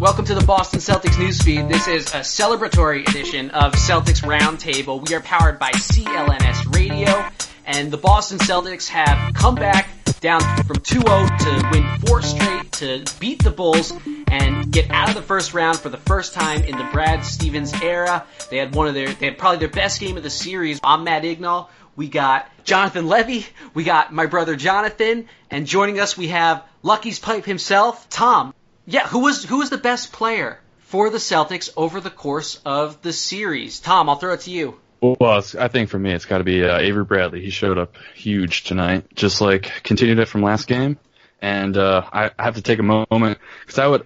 Welcome to the Boston Celtics newsfeed. This is a celebratory edition of Celtics Roundtable. We are powered by CLNS Radio, and the Boston Celtics have come back down from 2-0 to win 4 straight, to beat the Bulls and get out of the first round for the first time in the Brad Stevens era. They had probably their best game of the series. I'm Matt Ignal. We got Jonathan Levy. We got my brother Jonathan, and joining us we have Lucky's Pipe himself, Tom. Yeah, who was the best player for the Celtics over the course of the series? Tom, I'll throw it to you. Well, I think for me it's got to be Avery Bradley. He showed up huge tonight, just like continued it from last game. And I have to take a moment because I would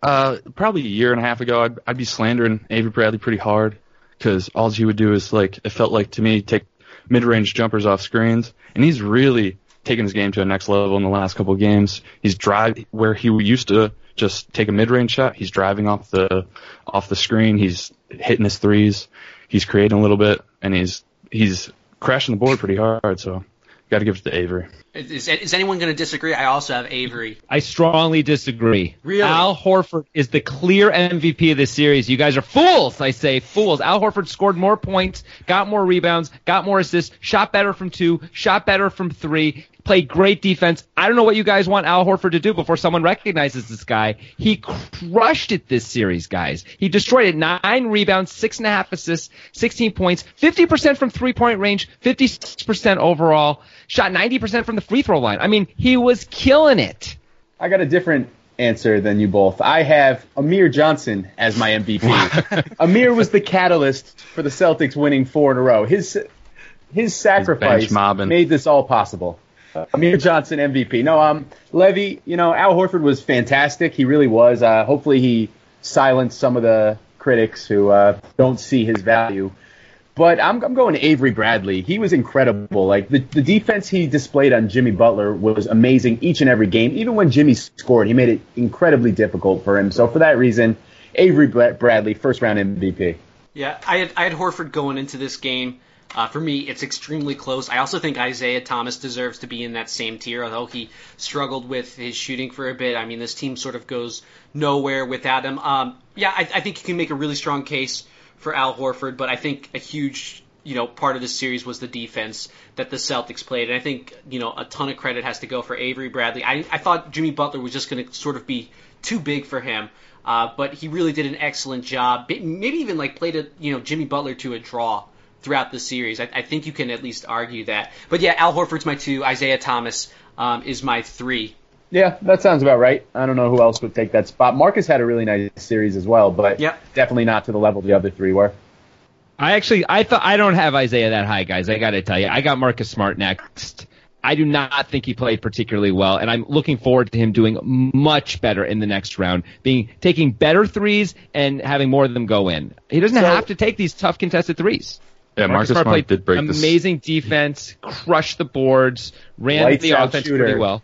probably a year and a half ago I'd be slandering Avery Bradley pretty hard because all he would do is it felt like to me take mid-range jumpers off screens, and he's really taken his game to a next level in the last couple of games. He's driving where he used to just take a mid-range shot. He's driving off the screen. He's hitting his threes. He's creating a little bit, and he's crashing the board pretty hard. So, got to give it to Avery. Is anyone going to disagree? I also have Avery. I strongly disagree. Really? Al Horford is the clear MVP of this series. You guys are fools. I say fools. Al Horford scored more points, got more rebounds, got more assists, shot better from 2, shot better from 3. Played great defense. I don't know what you guys want Al Horford to do before someone recognizes this guy. He crushed it this series, guys. He destroyed it. 9 rebounds, 6.5 assists, 16 points, 50% from three-point range, 56% overall. Shot 90% from the free throw line. I mean, he was killing it. I got a different answer than you both. I have Amir Johnson as my MVP. Amir was the catalyst for the Celtics winning 4 in a row. His sacrifice made this all possible. Amir Johnson, MVP. No, Levy, Al Horford was fantastic. He really was. Hopefully he silenced some of the critics who don't see his value. But I'm going to Avery Bradley. He was incredible. The defense he displayed on Jimmy Butler was amazing each and every game. Even when Jimmy scored, he made it incredibly difficult for him. So for that reason, Avery Bradley, first round MVP. Yeah, I had Horford going into this game. For me, it's extremely close. I also think Isaiah Thomas deserves to be in that same tier, although he struggled with his shooting for a bit. I mean, this team sort of goes nowhere without him. I think you can make a really strong case for Al Horford, but I think a huge, part of this series was the defense that the Celtics played. And I think, a ton of credit has to go for Avery Bradley. I thought Jimmy Butler was just going to sort of be too big for him, but he really did an excellent job. Maybe even played Jimmy Butler to a draw throughout the series. I think you can at least argue that. But yeah, Al Horford's my 2. Isaiah Thomas is my 3. Yeah, that sounds about right. I don't know who else would take that spot. Marcus had a really nice series as well, but definitely not to the level the other 3 were. I thought I don't have Isaiah that high, guys. I got to tell you, I got Marcus Smart next. I do not think he played particularly well, and I'm looking forward to him doing much better in the next round, taking better threes and having more of them go in. He doesn't have to take these tough contested threes. Yeah, Marcus Smart played did break amazing defense, crushed the boards, ran the offense pretty well.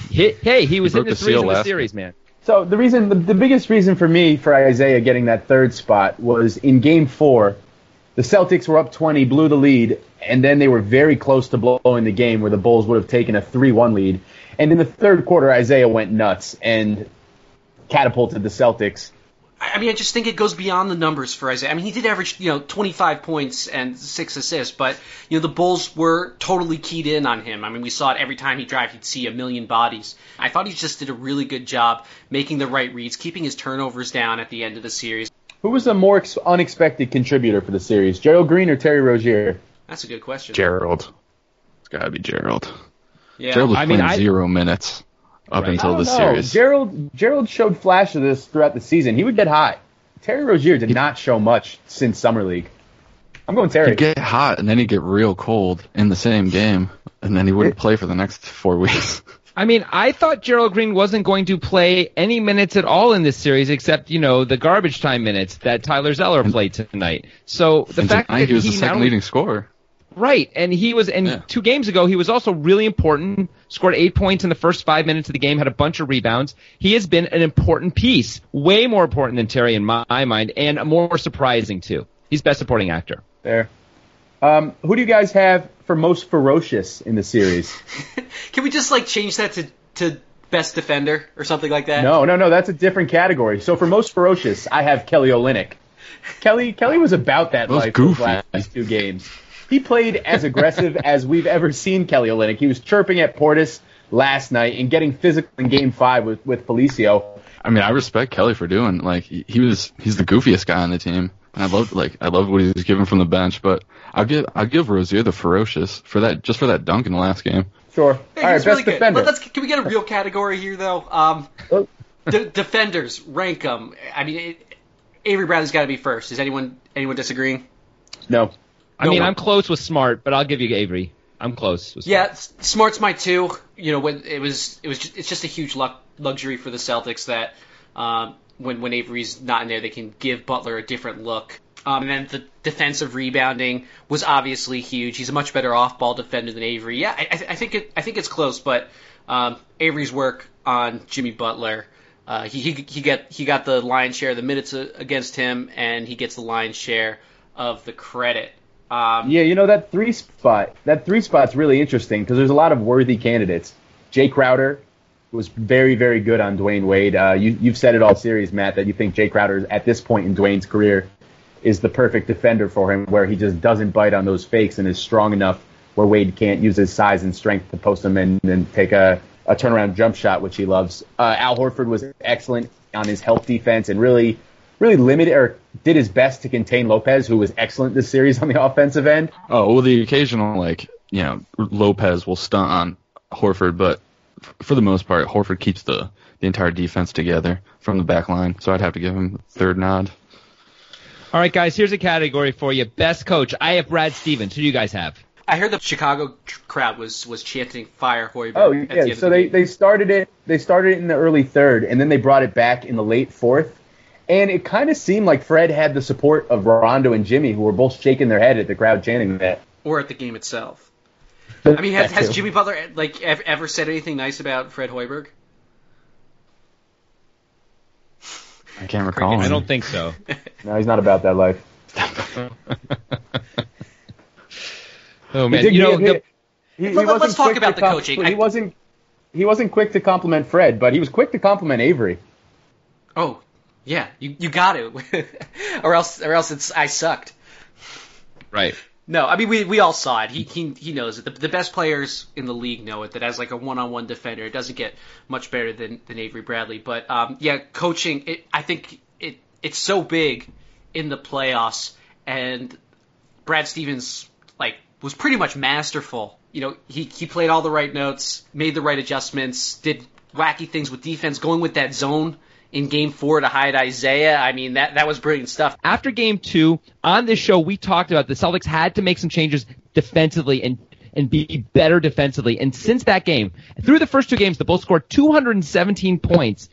He was in the threes in the series, man. So the biggest reason for me for Isaiah getting that 3rd spot was in Game 4, the Celtics were up 20, blew the lead, and then they were very close to blowing the game where the Bulls would have taken a 3-1 lead. And in the 3rd quarter, Isaiah went nuts and catapulted the Celtics. I mean, I just think it goes beyond the numbers for Isaiah. I mean, he did average, 25 points and 6 assists, but, the Bulls were totally keyed in on him. I mean, we saw it every time he drived, he'd see a million bodies. I thought he just did a really good job making the right reads, keeping his turnovers down at the end of the series. Who was the more unexpected contributor for the series, Gerald Green or Terry Rozier? That's a good question. Gerald. It's got to be Gerald. Yeah. Gerald was playing 0 minutes. Up until the series. Gerald showed flash of this throughout the season. He would get hot. Terry Rozier did not show much since Summer League. I'm going Terry. He'd get hot, and then he'd get real cold in the same game, and then he wouldn't play for the next 4 weeks. I mean, I thought Gerald Green wasn't going to play any minutes at all in this series except, the garbage time minutes that Tyler Zeller played tonight. So the fact that he was the second leading scorer. Right, and he was, 2 games ago, he was also really important, scored 8 points in the first 5 minutes of the game, had a bunch of rebounds. He has been an important piece, way more important than Terry in my mind, and more surprising, too. He's Best Supporting Actor. There. Who do you guys have for most ferocious in the series? Can we just, change that to best defender or something like that? No, that's a different category. So for most ferocious, I have Kelly Olynyk. Kelly was about that life those last 2 games. He played as aggressive as we've ever seen Kelly Olynyk. He was chirping at Portis last night and getting physical in Game 5 with Felicio. I mean, I respect Kelly for doing he's the goofiest guy on the team. And I love what he was given from the bench, but I'll give Rozier the ferocious for that dunk in the last game. Sure. Hey, all right, best really defender. Can we get a real category here though? Defenders, rank them. I mean, Avery Bradley's got to be first. Is anyone disagreeing? No. I mean, I'm close with Smart, but I'll give you Avery. I'm close with Smart. Yeah, Smart's my 2. You know, when it's just a huge luxury for the Celtics that when Avery's not in there, they can give Butler a different look. And then the defensive rebounding was obviously huge. He's a much better off-ball defender than Avery. Yeah, I think it's close, but Avery's work on Jimmy Butler, he got the lion's share of the minutes against him, and he gets the lion's share of the credit. That 3 spot's really interesting because there's a lot of worthy candidates. Jay Crowder was very, very good on Dwayne Wade. You've said it all series, Matt, that you think Jay Crowder at this point in Dwayne's career is the perfect defender for him, where he just doesn't bite on those fakes and is strong enough where Wade can't use his size and strength to post him and then take a turnaround jump shot, which he loves. Al Horford was excellent on his help defense and really limited or did his best to contain Lopez, who was excellent this series on the offensive end. Oh, well, the occasional, Lopez will stunt on Horford, but for the most part, Horford keeps the entire defense together from the back line, so I'd have to give him the 3rd nod. All right, guys, here's a category for you. Best coach. I have Brad Stevens. Who do you guys have? I heard the Chicago crowd was chanting "Fire Hoiberg." Oh yeah, so they started it in the early 3rd, and then they brought it back in the late 4th. And it kind of seemed like Fred had the support of Rondo and Jimmy, who were both shaking their head at the crowd chanting that. Or at the game itself. I mean, has Jimmy Butler ever said anything nice about Fred Hoiberg? I can't recall. I don't think so. No, he's not about that life. Oh man, let's talk about the coaching. He wasn't quick to compliment Fred, but he was quick to compliment Avery. Oh. Yeah, you got to, or else I sucked. Right. No, I mean we all saw it. He knows it. The best players in the league know it. That as a one-on-one defender, it doesn't get much better than Avery Bradley. But coaching. I think it's so big in the playoffs, and Brad Stevens was pretty much masterful. You know, he played all the right notes, made the right adjustments, did wacky things with defense, going with that zone in Game 4 to hide Isaiah. I mean, that was brilliant stuff. After Game 2, on this show, we talked about the Celtics had to make some changes defensively and be better defensively. And since that game, through the first 2 games, the Bulls scored 217 points.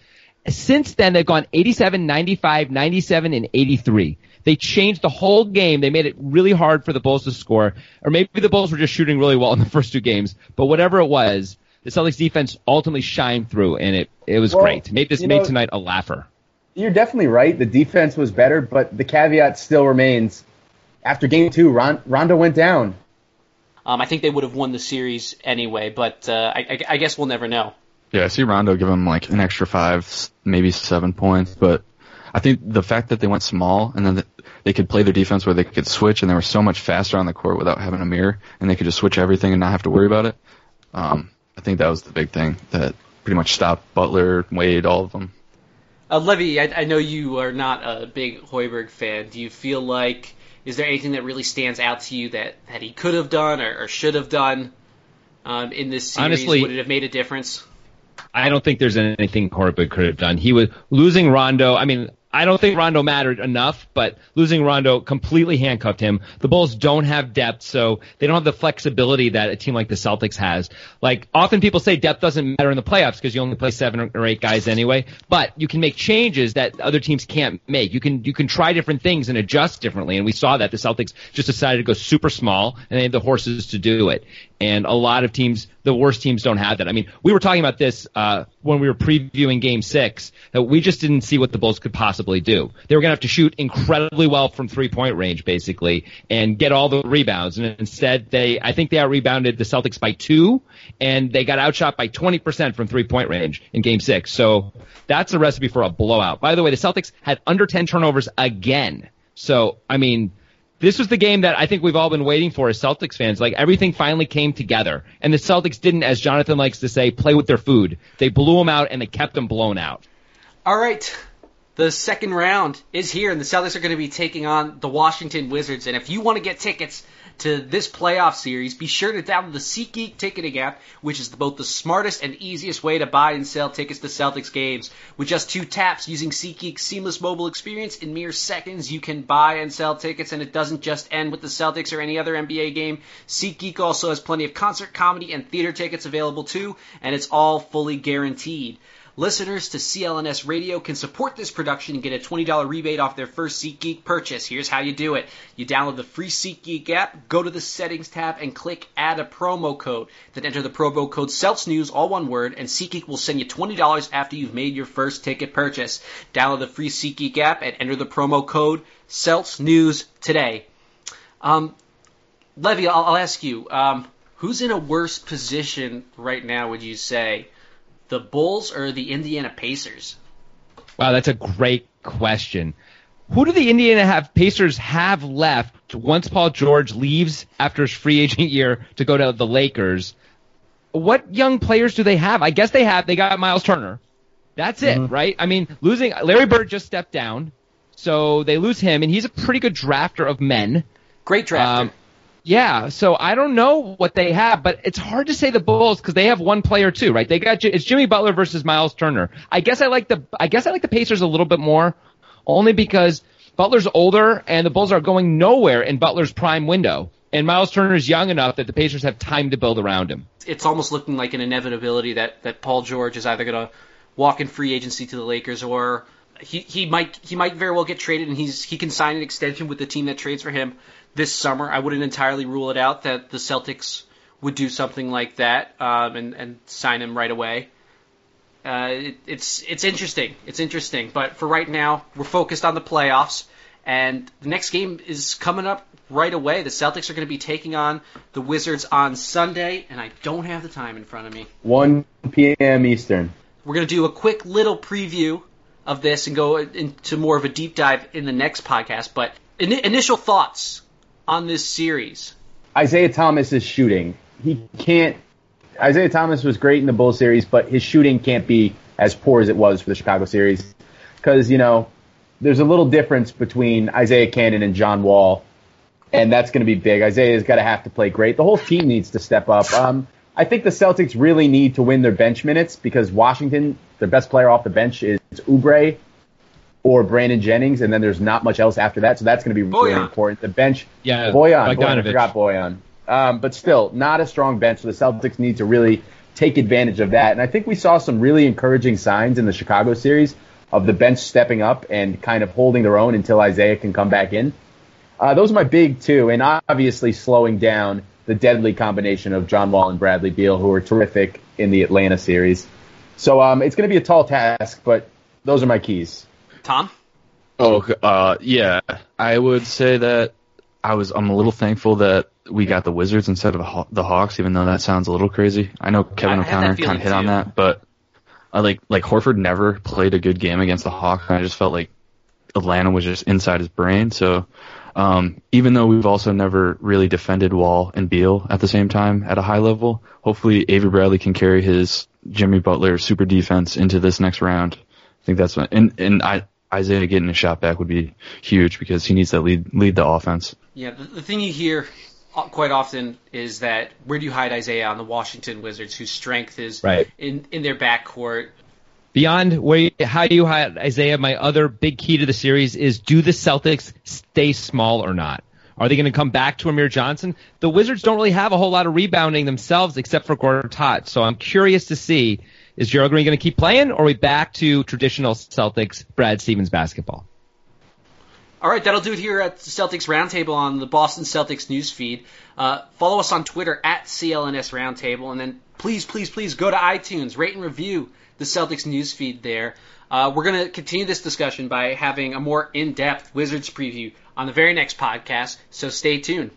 Since then, they've gone 87, 95, 97, and 83. They changed the whole game. They made it really hard for the Bulls to score. Or maybe the Bulls were just shooting really well in the first 2 games. But whatever it was, the Celtics defense ultimately shined through, and it was great. Made tonight a laugher. You're definitely right. The defense was better, but the caveat still remains. After Game 2, Rondo went down. I think they would have won the series anyway, but I guess we'll never know. Yeah, I see Rondo give him an extra 5, maybe 7 points, but I think the fact that they went small and then they could play their defense where they could switch and they were so much faster on the court without having a mirror and they could just switch everything and not have to worry about it. I think that was the big thing that pretty much stopped Butler, Wade, all of them. Levy, I know you are not a big Hoiberg fan. Do you feel like, is there anything that really stands out to you that he could have done or should have done in this series? Honestly, would it have made a difference? I don't think there's anything Hoiberg could have done. He was losing Rondo. I mean, I don't think Rondo mattered enough, but losing Rondo completely handcuffed him. The Bulls don't have depth, so they don't have the flexibility that a team like the Celtics has. Often people say depth doesn't matter in the playoffs because you only play 7 or 8 guys anyway, but you can make changes that other teams can't make. You can try different things and adjust differently, and we saw that. The Celtics just decided to go super small, and they had the horses to do it. And a lot of teams, the worst teams don't have that. I mean, we were talking about this when we were previewing Game 6, that we just didn't see what the Bulls could possibly do. They were going to have to shoot incredibly well from three-point range, basically, and get all the rebounds. And instead, I think they out-rebounded the Celtics by 2, and they got outshot by 20% from three-point range in Game 6. So that's a recipe for a blowout. By the way, the Celtics had under 10 turnovers again. So, I mean, this was the game that I think we've all been waiting for as Celtics fans. Like, everything finally came together. And the Celtics didn't, as Jonathan likes to say, play with their food. They blew them out, and they kept them blown out. All right. The second round is here, and the Celtics are going to be taking on the Washington Wizards. And if you want to get tickets to this playoff series, be sure to download the SeatGeek ticketing app, which is both the smartest and easiest way to buy and sell tickets to Celtics games. With just 2 taps using SeatGeek's seamless mobile experience, in mere seconds you can buy and sell tickets, and it doesn't just end with the Celtics or any other NBA game. SeatGeek also has plenty of concert, comedy, and theater tickets available too, and it's all fully guaranteed. Listeners to CLNS Radio can support this production and get a $20 rebate off their first SeatGeek purchase. Here's how you do it. You download the free SeatGeek app, go to the Settings tab, and click Add a Promo Code. Then enter the promo code CELTSNEWS, all one word, and SeatGeek will send you $20 after you've made your first ticket purchase. Download the free SeatGeek app and enter the promo code CELTSNEWS today. Levy, I'll ask you, who's in a worse position right now, would you say? The Bulls or the Indiana Pacers? Wow, that's a great question. Who do the Indiana Pacers have left once Paul George leaves after his free agent year to go to the Lakers? What young players do they have? I guess they got Miles Turner. That's it, right? I mean, losing Larry Bird just stepped down, so they lose him, and he's a pretty good drafter of men. Great drafter. Yeah, so I don't know what they have, but it's hard to say the Bulls because they have one player too, right? It's Jimmy Butler versus Miles Turner. I guess I like the Pacers a little bit more, only because Butler's older and the Bulls are going nowhere in Butler's prime window, and Miles Turner's young enough that the Pacers have time to build around him. It's almost looking like an inevitability that Paul George is either going to walk in free agency to the Lakers, or he might very well get traded, and he can sign an extension with the team that trades for him this summer. I wouldn't entirely rule it out that the Celtics would do something like that and sign him right away. It's interesting. It's interesting. But for right now, we're focused on the playoffs, and the next game is coming up right away. The Celtics are going to be taking on the Wizards on Sunday, and I don't have the time in front of me. 1 p.m. Eastern. We're going to do a quick little preview of this and go into more of a deep dive in the next podcast. But initial thoughts on this series. Isaiah Thomas is shooting. Isaiah Thomas was great in the Bulls series, but his shooting can't be as poor as it was for the Chicago series. Because, there's a little difference between Isaiah Cannon and John Wall, and that's going to be big. Isaiah's got to have to play great. The whole team needs to step up. I think the Celtics really need to win their bench minutes because Washington, their best player off the bench is Oubre or Brandon Jennings, and then there's not much else after that, so that's going to be really important. The bench, Bojan, I forgot Bojan. But still, not a strong bench, so the Celtics need to really take advantage of that. And I think we saw some really encouraging signs in the Chicago series of the bench stepping up and kind of holding their own until Isaiah can come back in. Those are my big two, and obviously slowing down the deadly combination of John Wall and Bradley Beal, who were terrific in the Atlanta series. So it's going to be a tall task, but those are my keys. Tom? Yeah. I would say that I'm a little thankful that we got the Wizards instead of the Hawks, even though that sounds a little crazy. I know Kevin O'Connor kind of hit on that, but I like Horford never played a good game against the Hawks, and I just felt like Atlanta was just inside his brain. So even though we've also never really defended Wall and Beal at the same time at a high level, hopefully Avery Bradley can carry his Jimmy Butler super defense into this next round. I think that's Isaiah getting a shot back would be huge because he needs to lead the offense. Yeah, the thing you hear quite often is that where do you hide Isaiah on the Washington Wizards, whose strength is in their backcourt? Beyond how do you hide Isaiah, my other big key to the series is, do the Celtics stay small or not? Are they going to come back to Amir Johnson? The Wizards don't really have a whole lot of rebounding themselves except for Gortat, so I'm curious to see, is Gerald Green going to keep playing, or are we back to traditional Celtics Brad Stevens basketball? All right, that'll do it here at the Celtics Roundtable on the Boston Celtics newsfeed. Follow us on Twitter at CLNS Roundtable, and then please go to iTunes, rate and review the Celtics newsfeed there. We're going to continue this discussion by having a more in-depth Wizards preview on the very next podcast, so stay tuned.